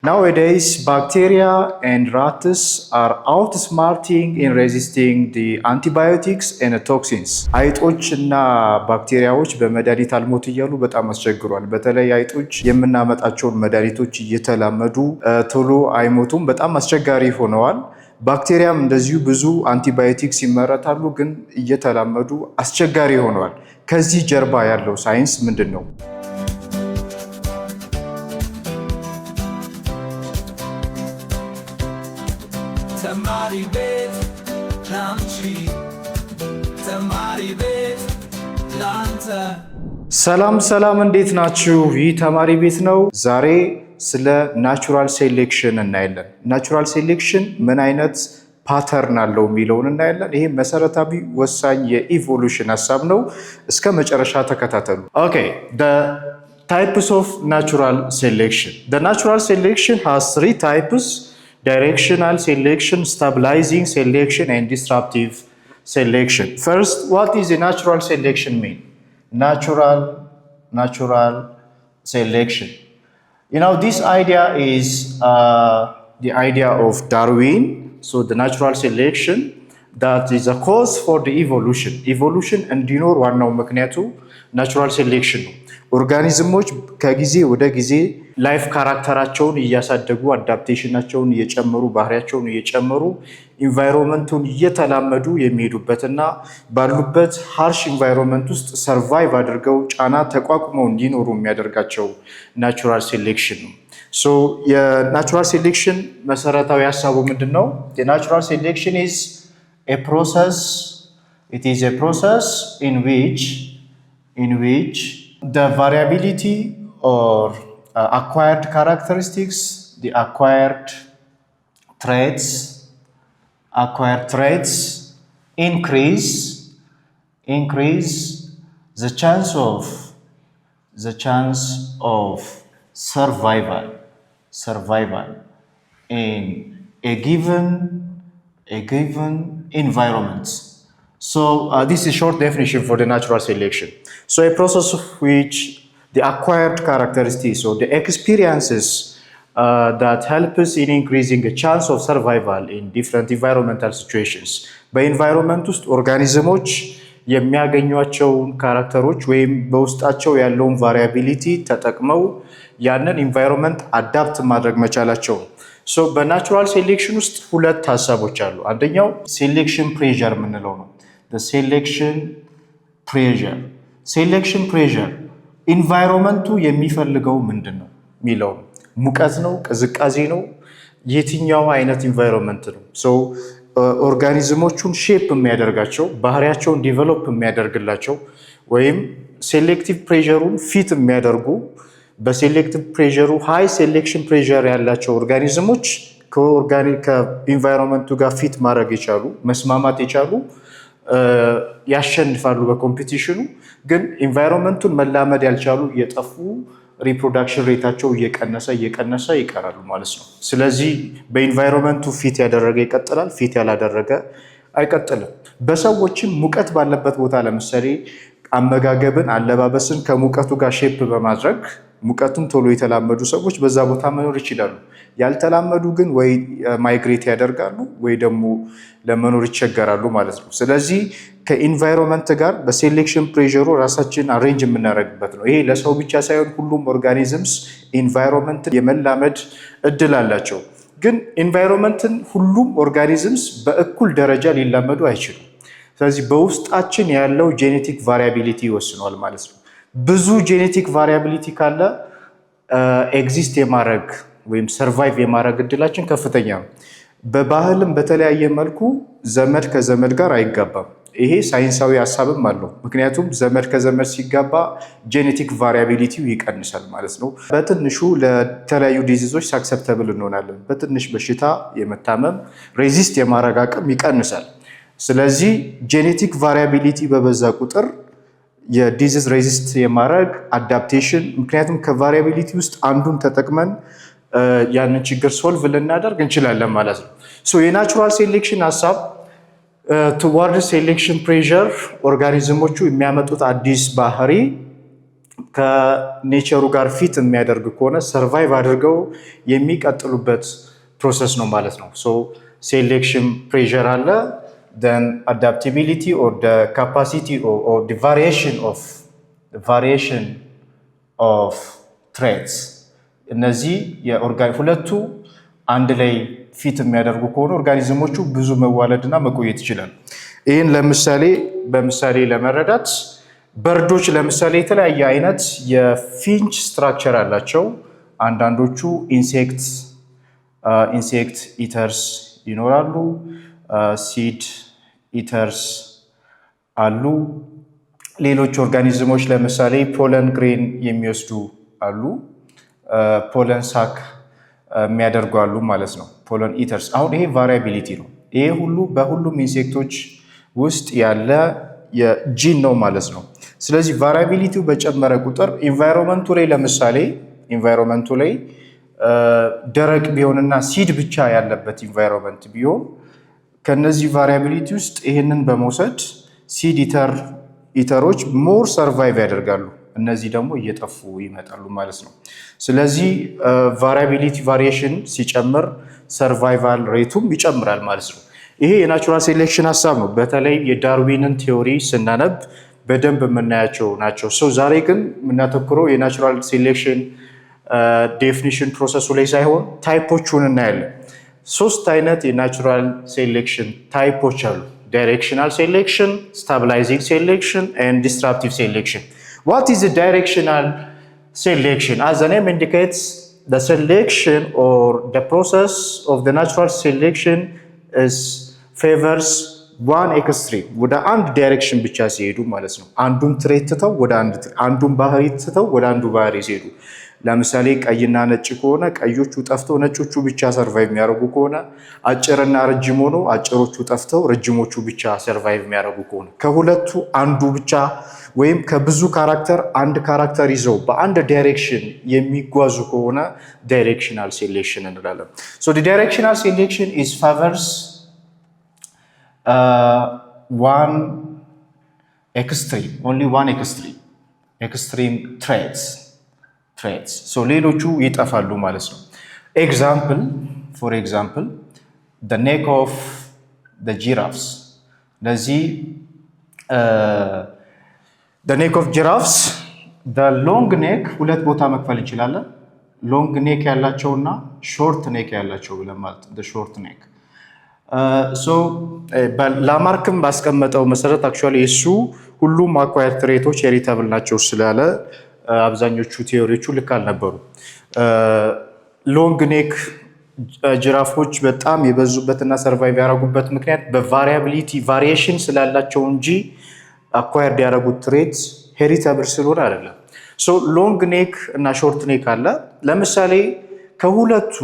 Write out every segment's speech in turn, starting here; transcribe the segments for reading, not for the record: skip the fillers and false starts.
Nowadays, bacteria and rats are outsmarting in resisting the antibiotics and toxins. አይጦች እና ባክቴሪያዎች በመድኃኒት አልሞት እያሉ በጣም አስቸግሯል። በተለይ አይጦች የምናመጣቸውን መድኃኒቶች እየተላመዱ ቶሎ አይሞቱም፣ በጣም አስቸጋሪ ሆነዋል። ባክቴሪያም እንደዚሁ ብዙ አንቲባዮቲክስ ይመረታሉ፣ ግን እየተላመዱ አስቸጋሪ ሆነዋል። ከዚህ ጀርባ ያለው ሳይንስ ምንድን ነው? ተማሪ ቤት ላንቺ ተማሪ ቤት ላንተ። ሰላም እንዴት ናችሁ? ይህ ተማሪ ቤት ነው። ዛሬ ስለ ናቹራል ሴሌክሽን እናያለን። ናቹራል ሴሌክሽን ምን አይነት ፓተርን አለው የሚለውን እናያለን። ይሄ መሰረታዊ ወሳኝ የኢቮሉሽን ሀሳብ ነው። እስከ መጨረሻ ተከታተሉ። ኦኬ the types of natural selection. The natural selection has three types: directional selection, stabilizing selection, and disruptive selection. First, what is a natural selection mean? Natural selection. You know, this idea is the idea of Darwin. So the natural selection that is a cause for the evolution. Evolution እንዲኖር ዋናው ምክንያቱ ናቹራል ሴሌክሽን ነው። ኦርጋኒዝሞች ከጊዜ ወደ ጊዜ ላይፍ ካራክተራቸውን እያሳደጉ አዳፕቴሽናቸውን እየጨመሩ ባህሪያቸውን እየጨመሩ ኢንቫይሮንመንቱን እየተላመዱ የሚሄዱበትና ባሉበት ሃርሽ ኢንቫይሮንመንት ውስጥ ሰርቫይቭ አድርገው ጫና ተቋቁመው እንዲኖሩ የሚያደርጋቸው ናቹራል ሴሌክሽን ነው። ሶ የናቹራል ሴሌክሽን መሰረታዊ ሀሳቡ ምንድን ነው? የናቹራል ሴሌክሽን is a process. It is a process in which the variability or acquired characteristics, the acquired traits increase the chance of survival in a given environment. So this is a short definition for the natural selection. So a process of which the acquired characteristics or the experiences that help us in increasing the chance of survival in different environmental situations. በኢንቫይሮንመንት ውስጥ ኦርጋኒዝሞች የሚያገኟቸውን ካራክተሮች ወይም በውስጣቸው ያለውን ቫሪያቢሊቲ ተጠቅመው ያንን ኢንቫይሮንመንት አዳፕት ማድረግ መቻላቸው። ሶ በናቹራል ሴሌክሽን ውስጥ ሁለት ሀሳቦች አሉ። አንደኛው ሴሌክሽን ፕሬዠር የምንለው ነው። ሴሌክሽን ፕሬዠር ኢንቫይሮንመንቱ የሚፈልገው ምንድን ነው የሚለው፣ ሙቀት ነው፣ ቅዝቃዜ ነው፣ የትኛው አይነት ኢንቫይሮንመንት ነው? ሶ ኦርጋኒዝሞቹን ሼፕ የሚያደርጋቸው ባህሪያቸውን ዲቨሎፕ የሚያደርግላቸው ወይም ሴሌክቲቭ ፕሬዠሩን ፊት የሚያደርጉ በሴሌክቲቭ ፕሬዠሩ ሃይ ሴሌክሽን ፕሬዠር ያላቸው ኦርጋኒዝሞች ከኢንቫይሮንመንቱ ጋር ፊት ማድረግ የቻሉ መስማማት የቻሉ ያሸንፋሉ በኮምፒቲሽኑ። ግን ኢንቫይሮንመንቱን መላመድ ያልቻሉ እየጠፉ ሪፕሮዳክሽን ሬታቸው እየቀነሰ ይቀራሉ ማለት ነው። ስለዚህ በኢንቫይሮንመንቱ ፊት ያደረገ ይቀጥላል፣ ፊት ያላደረገ አይቀጥልም። በሰዎችም ሙቀት ባለበት ቦታ ለምሳሌ አመጋገብን፣ አለባበስን ከሙቀቱ ጋር ሼፕ በማድረግ ሙቀቱን ቶሎ የተላመዱ ሰዎች በዛ ቦታ መኖር ይችላሉ። ያልተላመዱ ግን ወይ ማይግሬት ያደርጋሉ ወይ ደግሞ ለመኖር ይቸገራሉ ማለት ነው። ስለዚህ ከኢንቫይሮንመንት ጋር በሴሌክሽን ፕሬዠሩ ራሳችን አሬንጅ የምናደርግበት ነው። ይሄ ለሰው ብቻ ሳይሆን ሁሉም ኦርጋኒዝምስ ኢንቫይሮንመንትን የመላመድ እድል አላቸው። ግን ኢንቫይሮንመንትን ሁሉም ኦርጋኒዝምስ በእኩል ደረጃ ሊላመዱ አይችሉም። ስለዚህ በውስጣችን ያለው ጄኔቲክ ቫሪያቢሊቲ ይወስነዋል ማለት ነው። ብዙ ጄኔቲክ ቫሪያቢሊቲ ካለ ኤግዚስት የማድረግ ወይም ሰርቫይቭ የማድረግ እድላችን ከፍተኛ ነው። በባህልም በተለያየ መልኩ ዘመድ ከዘመድ ጋር አይጋባም። ይሄ ሳይንሳዊ ሀሳብም አለው። ምክንያቱም ዘመድ ከዘመድ ሲጋባ ጄኔቲክ ቫሪያቢሊቲው ይቀንሳል ማለት ነው። በትንሹ ለተለያዩ ዲዚዞች ሳክሰፕተብል እንሆናለን። በትንሽ በሽታ የመታመም ሬዚስት የማድረግ አቅም ይቀንሳል። ስለዚህ ጄኔቲክ ቫሪያቢሊቲ በበዛ ቁጥር የዲዚዝ ሬዚስት የማድረግ አዳፕቴሽን፣ ምክንያቱም ከቫሪያቢሊቲ ውስጥ አንዱን ተጠቅመን ያንን ችግር ሶልቭ ልናደርግ እንችላለን ማለት ነው። ሶ የናቹራል ሴሌክሽን ሀሳብ ቱዋርድ ሴሌክሽን ፕሬዠር ኦርጋኒዝሞቹ የሚያመጡት አዲስ ባህሪ ከኔቸሩ ጋር ፊት የሚያደርግ ከሆነ ሰርቫይቭ አድርገው የሚቀጥሉበት ፕሮሰስ ነው ማለት ነው። ሶ ሴሌክሽን ፕሬዠር አለ then adaptability or the capacity or the variation of traits እነዚህ ሁለቱ አንድ ላይ ፊት የሚያደርጉ ከሆነ ኦርጋኒዝሞቹ ብዙ መዋለድና መቆየት ይችላል። ይህን በምሳሌ ለመረዳት በርዶች ለምሳሌ የተለያየ አይነት የፊንች ስትራክቸር አላቸው። አንዳንዶቹ ኢንሴክት ኢተርስ ይኖራሉ፣ ሲድ ኢተርስ አሉ። ሌሎች ኦርጋኒዝሞች ለምሳሌ ፖለን ግሬን የሚወስዱ አሉ፣ ፖለን ሳክ የሚያደርጉ አሉ ማለት ነው። ፖለን ኢተርስ። አሁን ይሄ ቫሪያቢሊቲ ነው። ይሄ ሁሉ በሁሉም ኢንሴክቶች ውስጥ ያለ የጂን ነው ማለት ነው። ስለዚህ ቫሪያቢሊቲው በጨመረ ቁጥር ኢንቫይሮንመንቱ ላይ ለምሳሌ ኢንቫይሮንመንቱ ላይ ደረቅ ቢሆንና ሲድ ብቻ ያለበት ኢንቫይሮንመንት ቢሆን ከነዚህ ቫሪያቢሊቲ ውስጥ ይህንን በመውሰድ ሲድ ኢተሮች ሞር ሰርቫይቭ ያደርጋሉ። እነዚህ ደግሞ እየጠፉ ይመጣሉ ማለት ነው። ስለዚህ ቫሪያቢሊቲ ቫሪዬሽን ሲጨምር ሰርቫይቫል ሬቱም ይጨምራል ማለት ነው። ይሄ የናቹራል ሴሌክሽን ሀሳብ ነው። በተለይ የዳርዊንን ቲዮሪ ስናነብ በደንብ የምናያቸው ናቸው። ዛሬ ግን የምናተኩረው የናቹራል ሴሌክሽን ዴፊኒሽን ፕሮሰሱ ላይ ሳይሆን ታይፖቹን እናያለን። 3 አይነት የናቹራል ሴሌክሽን ታይፖች አሉ። ዳይሬክሽናል ሴሌክሽን፣ ስታቢላይዚንግ ሴሌክሽን ኤንድ ዲስራፕቲቭ ሴሌክሽን። What is the directional selection? As the name indicates, the selection or the process of the natural selection favors one extreme. ወደ አንድ ዳይሬክሽን ብቻ ሲሄዱ ማለት ነው። አንዱን ትሬት ትተው አንዱን ባህሪ ትተው ወደ አንዱ ባህሪ ሲሄዱ፣ ለምሳሌ ቀይና ነጭ ከሆነ ቀዮቹ ጠፍተው ነጮቹ ብቻ ሰርቫይቭ የሚያደርጉ ከሆነ፣ አጭርና ረጅም ሆኖ አጭሮቹ ጠፍተው ረጅሞቹ ብቻ ሰርቫይቭ የሚያደርጉ ከሆነ፣ ከሁለቱ አንዱ ብቻ ወይም ከብዙ ካራክተር አንድ ካራክተር ይዘው በአንድ ዳይሬክሽን የሚጓዙ ከሆነ ዳይሬክሽናል ሴሌክሽን እንላለን። ሶ the directional selection is favors one extreme, only one extreme traits. ሶ ሌሎቹ ይጠፋሉ ማለት ነው። for example the neck of the giraffes. ለዚህ the neck of giraffes, the long neck ሁለት ቦታ መክፈል እንችላለን። ሎንግ ኔክ ያላቸውና ሾርት ኔክ ያላቸው ብለን ማለት the short neck። ላማርክም ባስቀመጠው መሰረት አክቹዋሊ እሱ ሁሉም አኳየር ትሬቶች ሄሪታብል ናቸው ስላለ አብዛኞቹ ቲዮሪዎቹ ልክ አልነበሩ። ሎንግ ኔክ ጅራፎች በጣም የበዙበትና ሰርቫይቭ ያደረጉበት ምክንያት በቫሪያቢሊቲ ቫሪዬሽን ስላላቸው እንጂ አኳየርድ ያደረጉት ትሬት ሄሪታብል ስለሆነ አይደለም። ሎንግ ኔክ እና ሾርት ኔክ አለ። ለምሳሌ ከሁለቱ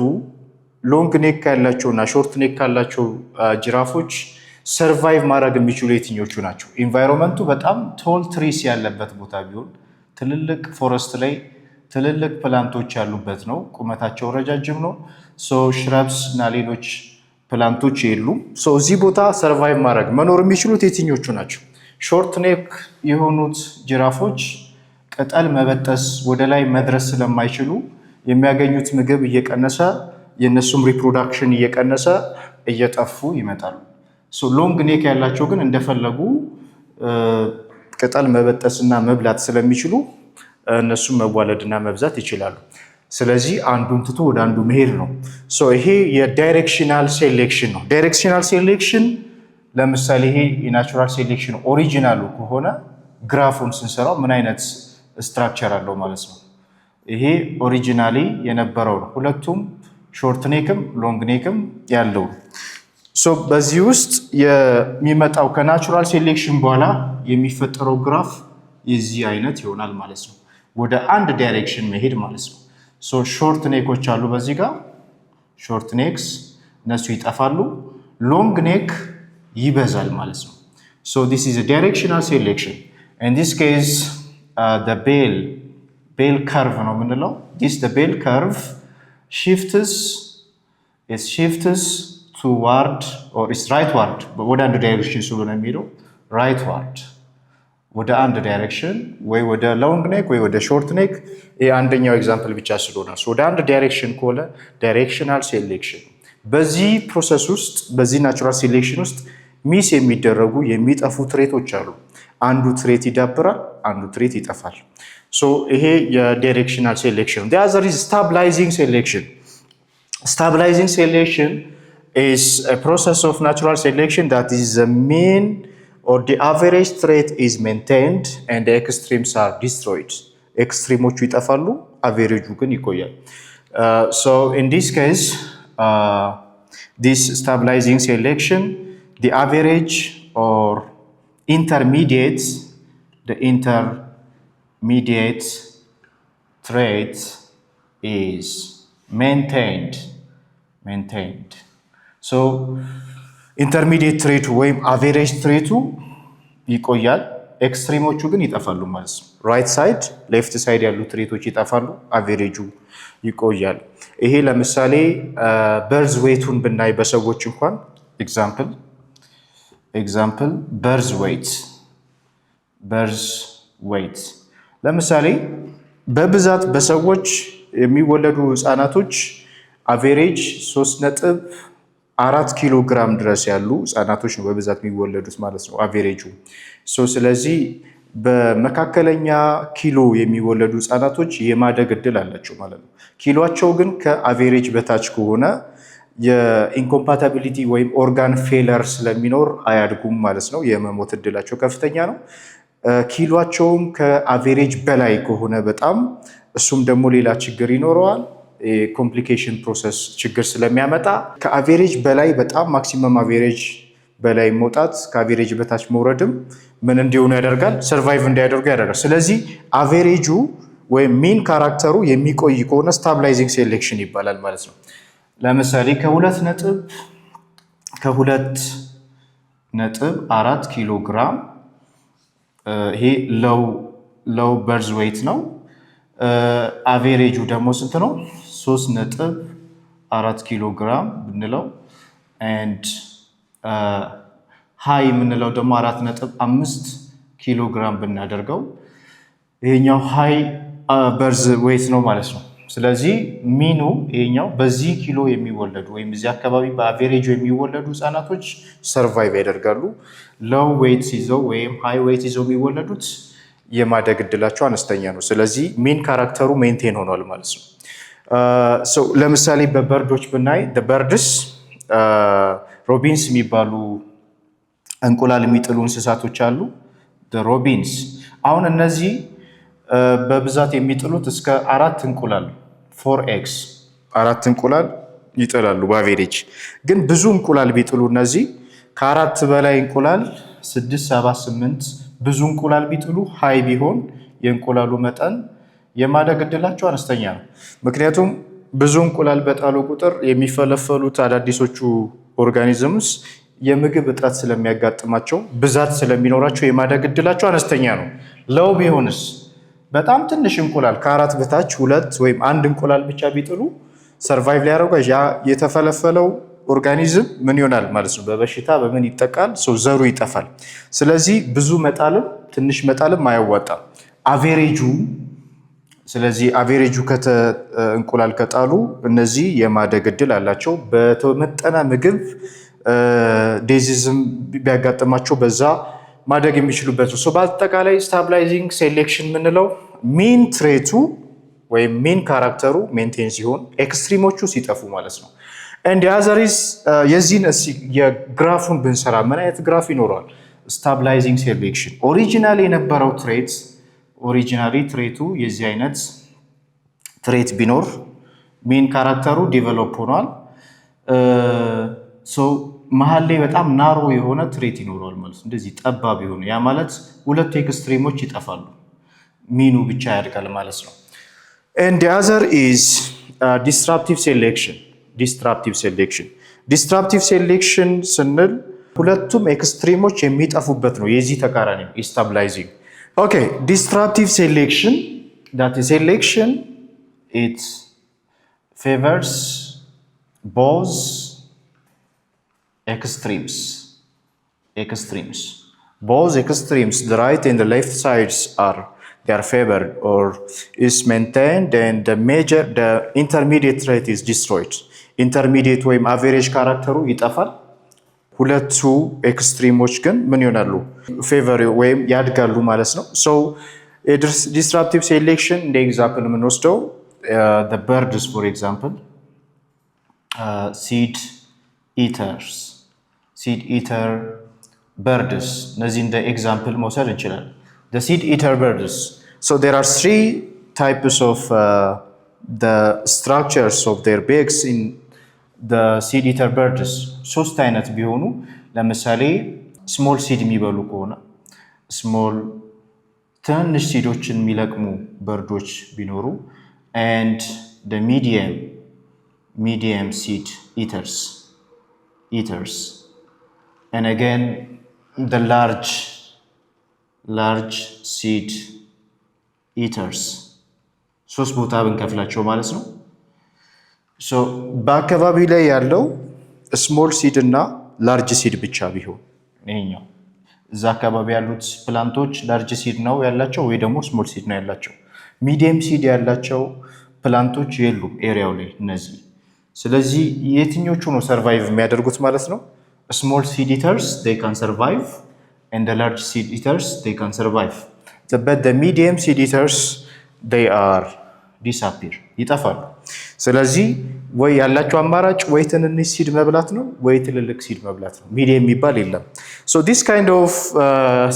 ሎንግ ኔክ ያላቸው እና ሾርት ኔክ ካላቸው ጅራፎች ሰርቫይቭ ማድረግ የሚችሉ የትኞቹ ናቸው? ኢንቫይሮንመንቱ በጣም ቶል ትሪስ ያለበት ቦታ ቢሆን፣ ትልልቅ ፎረስት ላይ ትልልቅ ፕላንቶች ያሉበት ነው፣ ቁመታቸው ረጃጅም ነው። ሽረብስ እና ሌሎች ፕላንቶች የሉም። እዚህ ቦታ ሰርቫይቭ ማድረግ መኖር የሚችሉት የትኞቹ ናቸው? ሾርት ኔክ የሆኑት ጅራፎች ቅጠል መበጠስ ወደ ላይ መድረስ ስለማይችሉ የሚያገኙት ምግብ እየቀነሰ የነሱም ሪፕሮዳክሽን እየቀነሰ እየጠፉ ይመጣሉ። ሎንግ ኔክ ያላቸው ግን እንደፈለጉ ቅጠል መበጠስና መብላት ስለሚችሉ እነሱም መዋለድና መብዛት ይችላሉ። ስለዚህ አንዱን ትቶ ወደ አንዱ መሄድ ነው። ይሄ የዳይሬክሽናል ሴሌክሽን ነው። ዳይሬክሽናል ሴሌክሽን ለምሳሌ ይሄ የናቹራል ሴሌክሽን ኦሪጂናሉ ከሆነ ግራፉን ስንሰራው ምን አይነት ስትራክቸር አለው ማለት ነው። ይሄ ኦሪጂናሊ የነበረው ነው። ሁለቱም ሾርት ኔክም ሎንግ ኔክም ያለው። በዚህ ውስጥ የሚመጣው ከናቹራል ሴሌክሽን በኋላ የሚፈጠረው ግራፍ የዚህ አይነት ይሆናል ማለት ነው። ወደ አንድ ዳይሬክሽን መሄድ ማለት ነው። ሾርት ኔኮች አሉ በዚህ ጋር ሾርት ኔክስ እነሱ ይጠፋሉ። ሎንግ ኔክ ይበዛል ማለት ነው። this is a directional selection. In this case the bell curve ነው የምንለው። the bell curve shifts toward or is rightward ወደ አንድ ዳይሬክሽን ስለሆነ የሚሄደው rightward ወደ አንድ ዳይሬክሽን ወይ ወደ ሎንግ ኔክ ወይ ወደ ሾርት ኔክ። ይህ አንደኛው ኤግዛምፕል ብቻ ስለሆነ ወደ አንድ ዳይሬክሽን ከሆነ ዳይሬክሽናል ሴሌክሽን። በዚህ ፕሮሰስ ውስጥ በዚህ ናቹራል ሴሌክሽን ውስጥ ሚስ የሚደረጉ የሚጠፉ ትሬቶች አሉ። አንዱ ትሬት ይዳብራል፣ አንዱ ትሬት ይጠፋል። ይሄ የዳይሬክሽናል ሴሌክሽን። the other is stabilizing selection. Stabilizing selection is a process of natural selection that is the mean or the average trait is maintained and the extremes are destroyed. ኤክስትሪሞቹ ይጠፋሉ፣ አቬሬጁ ግን ይቆያል። So in this case, this stabilizing selection, the average or intermediate trait is maintained. So ኢንተርሚዲየት ትሬቱ ወይም አቬሬጅ ትሬቱ ይቆያል፣ ኤክስትሪሞቹ ግን ይጠፋሉ ማለት ነው። ራይት ሳይድ ሌፍት ሳይድ ያሉ ትሬቶች ይጠፋሉ፣ አቬሬጁ ይቆያል። ይሄ ለምሳሌ በርዝ ዌይቱን ብናይ በሰዎች እንኳን ኤግዛምፕል በርዝ ዌይት ለምሳሌ በብዛት በሰዎች የሚወለዱ ህፃናቶች አቬሬጅ 3.4 ኪሎ ግራም ድረስ ያሉ ህፃናቶች ነው በብዛት የሚወለዱት ማለት ነው አቬሬጁ። ስለዚህ በመካከለኛ ኪሎ የሚወለዱ ህፃናቶች የማደግ እድል አላቸው ማለት ነው። ኪሎቸው ግን ከአቬሬጅ በታች ከሆነ የኢንኮምፓታቢሊቲ ወይም ኦርጋን ፌለር ስለሚኖር አያድጉም ማለት ነው። የመሞት እድላቸው ከፍተኛ ነው። ኪሎቸውም ከአቬሬጅ በላይ ከሆነ በጣም እሱም ደግሞ ሌላ ችግር ይኖረዋል። ኮምፕሊኬሽን ፕሮሰስ ችግር ስለሚያመጣ ከአቬሬጅ በላይ በጣም ማክሲመም አቬሬጅ በላይ መውጣት ከአቬሬጅ በታች መውረድም ምን እንዲሆኑ ያደርጋል? ሰርቫይቭ እንዲያደርጉ ያደርጋል። ስለዚህ አቬሬጁ ወይም ሚን ካራክተሩ የሚቆይ ከሆነ ስታብላይዚንግ ሴሌክሽን ይባላል ማለት ነው። ለምሳሌ ከ2.4 ኪሎ ግራም ይሄ ሎው በርዝ ዌይት ነው። አቬሬጁ ደግሞ ስንት ነው? 3.4 ኪሎ ግራም ብንለው ኤንድ ሃይ የምንለው ደግሞ 4.5 ኪሎ ግራም ብናደርገው ይሄኛው ሃይ በርዝ ዌይት ነው ማለት ነው። ስለዚህ ሚኑ ይሄኛው በዚህ ኪሎ የሚወለዱ ወይም እዚህ አካባቢ በአቬሬጁ የሚወለዱ ህፃናቶች ሰርቫይቭ ያደርጋሉ። ሎው ዌይት ይዘው ወይም ሃይ ዌይት ይዘው የሚወለዱት የማደግ እድላቸው አነስተኛ ነው። ስለዚህ ሚን ካራክተሩ ሜንቴን ሆኗል ማለት ነው። ለምሳሌ በበርዶች ብናይ በርድስ ሮቢንስ የሚባሉ እንቁላል የሚጥሉ እንስሳቶች አሉ። ሮቢንስ አሁን እነዚህ በብዛት የሚጥሉት እስከ 4 እንቁላል 4 ኤግስ 4 እንቁላል ይጥላሉ በአቬሬጅ። ግን ብዙ እንቁላል ቢጥሉ እነዚህ ከ4 በላይ እንቁላል 6፣ 7፣ 8 ብዙ እንቁላል ቢጥሉ ሃይ ቢሆን የእንቁላሉ መጠን የማደግ እድላቸው አነስተኛ ነው። ምክንያቱም ብዙ እንቁላል በጣሉ ቁጥር የሚፈለፈሉት አዳዲሶቹ ኦርጋኒዝምስ የምግብ እጥረት ስለሚያጋጥማቸው ብዛት ስለሚኖራቸው የማደግ እድላቸው አነስተኛ ነው። ለው ቢሆንስ በጣም ትንሽ እንቁላል ከ4 በታች 2 ወይም 1 እንቁላል ብቻ ቢጥሉ ሰርቫይቭ ሊያደርጉ ያ የተፈለፈለው ኦርጋኒዝም ምን ይሆናል ማለት ነው? በበሽታ በምን ይጠቃል? ዘሩ ይጠፋል። ስለዚህ ብዙ መጣልም ትንሽ መጣልም አያዋጣም አቬሬጁ። ስለዚህ አቬሬጁ እንቁላል ከጣሉ እነዚህ የማደግ እድል አላቸው። በተመጠነ ምግብ ዲዚዝም ቢያጋጥማቸው በዛ ማደግ የሚችሉበት ነው። በአጠቃላይ ስታብላይዚንግ ሴሌክሽን የምንለው ሚን ትሬቱ ወይም ሚን ካራክተሩ ሜንቴን ሲሆን ኤክስትሪሞቹ ሲጠፉ ማለት ነው። እንዲ አዘሪስ የዚህን የግራፉን ብንሰራ ምን አይነት ግራፍ ይኖረዋል? ስታብላይዚንግ ሴሌክሽን ኦሪጂናል የነበረው ትሬት ትሬቱ የዚህ አይነት ትሬት ቢኖር ሚን ካራክተሩ ዲቨሎፕ ሆኗል። መሀል ላይ በጣም ናሮ የሆነ ትሬት ይኖረዋል ማለት ነው። እንደዚህ ጠባብ የሆነ ያ ማለት ሁለት ኤክስትሪሞች ይጠፋሉ፣ ሚኑ ብቻ ያድጋል ማለት ነው። and the other is disruptive selection ስንል ሁለቱም ኤክስትሪሞች የሚጠፉበት ነው። የዚህ ተቃራኒ ነው ስታብላይዚንግ። ኦኬ disruptive selection that is selection it favors both extremes both extremes, the right and the left sides they are favored or is maintained, and the intermediate trait is destroyed. Intermediate ወይም average ካራክተሩ ይጠፋል። ሁለቱ ኤክስትሪሞች ግን ምን ይሆናሉ? ፌቨር ወይም ያድጋሉ ማለት ነው። ሶ ዲስራፕቲቭ ሴሌክሽን እንደ ኤግዛምፕል የምንወስደው the birds for example, seed eater birds, እነዚህ እንደ ኤግዛምፕል መውሰድ እንችላለን። the seed eater birds, so there are three types of the structures of their beaks in the seed eater birds. ሶስት አይነት ቢሆኑ ለምሳሌ ስሞል ሲድ የሚበሉ ከሆነ ስሞል ትንንሽ ሲዶችን የሚለቅሙ በርዶች ቢኖሩ and the medium seed eaters and again the large seed eaters ሶስት ቦታ ብንከፍላቸው ማለት ነው። ሶ በአካባቢ ላይ ያለው ስሞል ሲድ እና ላርጅ ሲድ ብቻ ቢሆን ይሄኛው እዛ አካባቢ ያሉት ፕላንቶች ላርጅ ሲድ ነው ያላቸው ወይ ደግሞ ስሞል ሲድ ነው ያላቸው። ሚዲየም ሲድ ያላቸው ፕላንቶች የሉም ኤሪያው ላይ እነዚህ። ስለዚህ የትኞቹ ነው ሰርቫይቭ የሚያደርጉት ማለት ነው? ስሞል ሲድ ኢተርስ they can survive and the large seed eaters they can survive, but the medium seed eaters they are disappear, ይጠፋሉ። ስለዚህ ወይ ያላቸው አማራጭ ወይ ትንንሽ ሲድ መብላት ነው ወይ ትልልቅ ሲድ መብላት ነው። ሚዲየም የሚባል የለም። so this kind of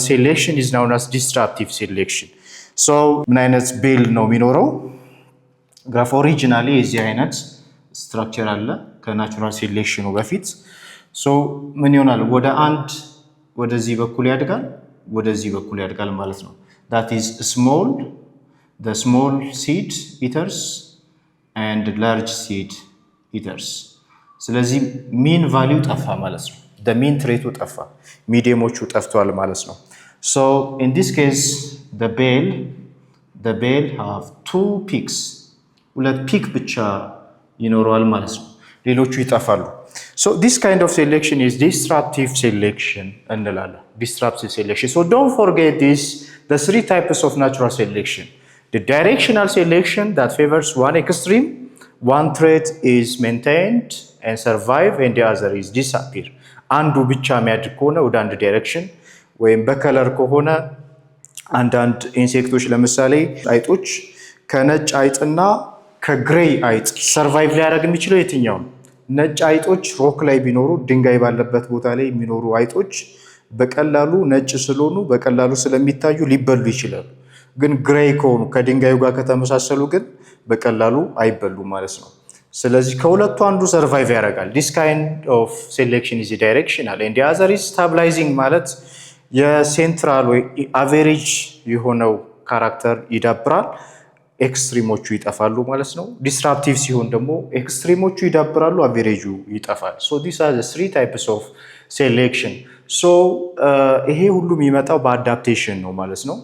selection is known as disruptive selection. so ምን አይነት ቤል ነው የሚኖረው? ግራፍ ኦሪጂናሊ የዚህ አይነት ስትራክቸር አለ ከናቹራል ሴሌክሽኑ በፊት። so ምን ይሆናል? ወደዚህ በኩል ያድጋል፣ ወደዚህ በኩል ያድጋል ማለት ነው። that is the small seed eaters and large seed eaters. ስለዚህ ሚን ቫልዩ ጠፋ ማለት ነው። the mean trait ጠፋ፣ ሚዲየሞቹ ጠፍቷል ማለት ነው። so in this case the bale have two peaks, ሁለት ፒክ ብቻ ይኖረዋል ማለት ነው። ሌሎቹ ይጠፋሉ። so this kind of selection is disruptive selection እንላለን። disruptive selection. so don't forget the three types of natural selection. The directional selection that favors one extreme, one trait is maintained and survive and the other is disappear. አንዱ ብቻ የሚያድግ ከሆነ ወደ አንድ ዳይሬክሽን ወይም በከለር ከሆነ አንዳንድ ኢንሴክቶች ለምሳሌ አይጦች ከነጭ አይጥና ከግሬይ አይጥ ሰርቫይቭ ሊያደርግ የሚችለው የትኛው ነው? ነጭ አይጦች ሮክ ላይ ቢኖሩ ድንጋይ ባለበት ቦታ ላይ የሚኖሩ አይጦች በቀላሉ ነጭ ስለሆኑ በቀላሉ ስለሚታዩ ሊበሉ ይችላሉ። ግን ግሬይ ከሆኑ ከድንጋዩ ጋር ከተመሳሰሉ ግን በቀላሉ አይበሉ ማለት ነው። ስለዚህ ከሁለቱ አንዱ ሰርቫይቭ ያደርጋል። this kind of selection is directional and the other is stabilizing ማለት የሴንትራል ወይ አቨሬጅ የሆነው ካራክተር ይዳብራል፣ ኤክስትሪሞቹ ይጠፋሉ ማለት ነው። ዲስራፕቲቭ ሲሆን ደግሞ ኤክስትሪሞቹ ይዳብራሉ፣ አቨሬጁ ይጠፋል። so these are the three types of selection. so ይሄ ሁሉ የሚመጣው በአዳፕቴሽን ነው ማለት ነው።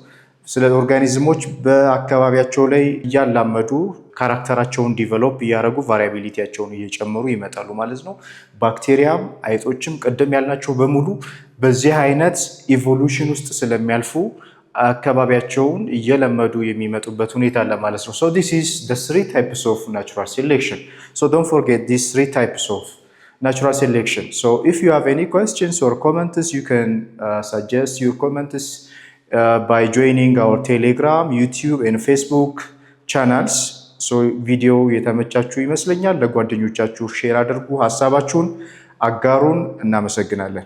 ስለ ኦርጋኒዝሞች በአካባቢያቸው ላይ እያላመዱ ካራክተራቸውን ዲቨሎፕ እያደረጉ ቫሪያቢሊቲያቸውን እየጨመሩ ይመጣሉ ማለት ነው። ባክቴሪያም አይጦችም ቅድም ያልናቸው በሙሉ በዚህ አይነት ኢቮሉሽን ውስጥ ስለሚያልፉ አካባቢያቸውን እየለመዱ የሚመጡበት ሁኔታ አለ ማለት ነው። so this is the three types of natural selection. so don't forget these three types of natural selection. so if you have any questions or comments, you can suggest your comments by joining our Telegram, YouTube and Facebook channels. so ቪዲዮ የተመቻችሁ ይመስለኛል። ለጓደኞቻችሁ ሼር አድርጉ፣ ሐሳባችሁን አጋሩን። እናመሰግናለን።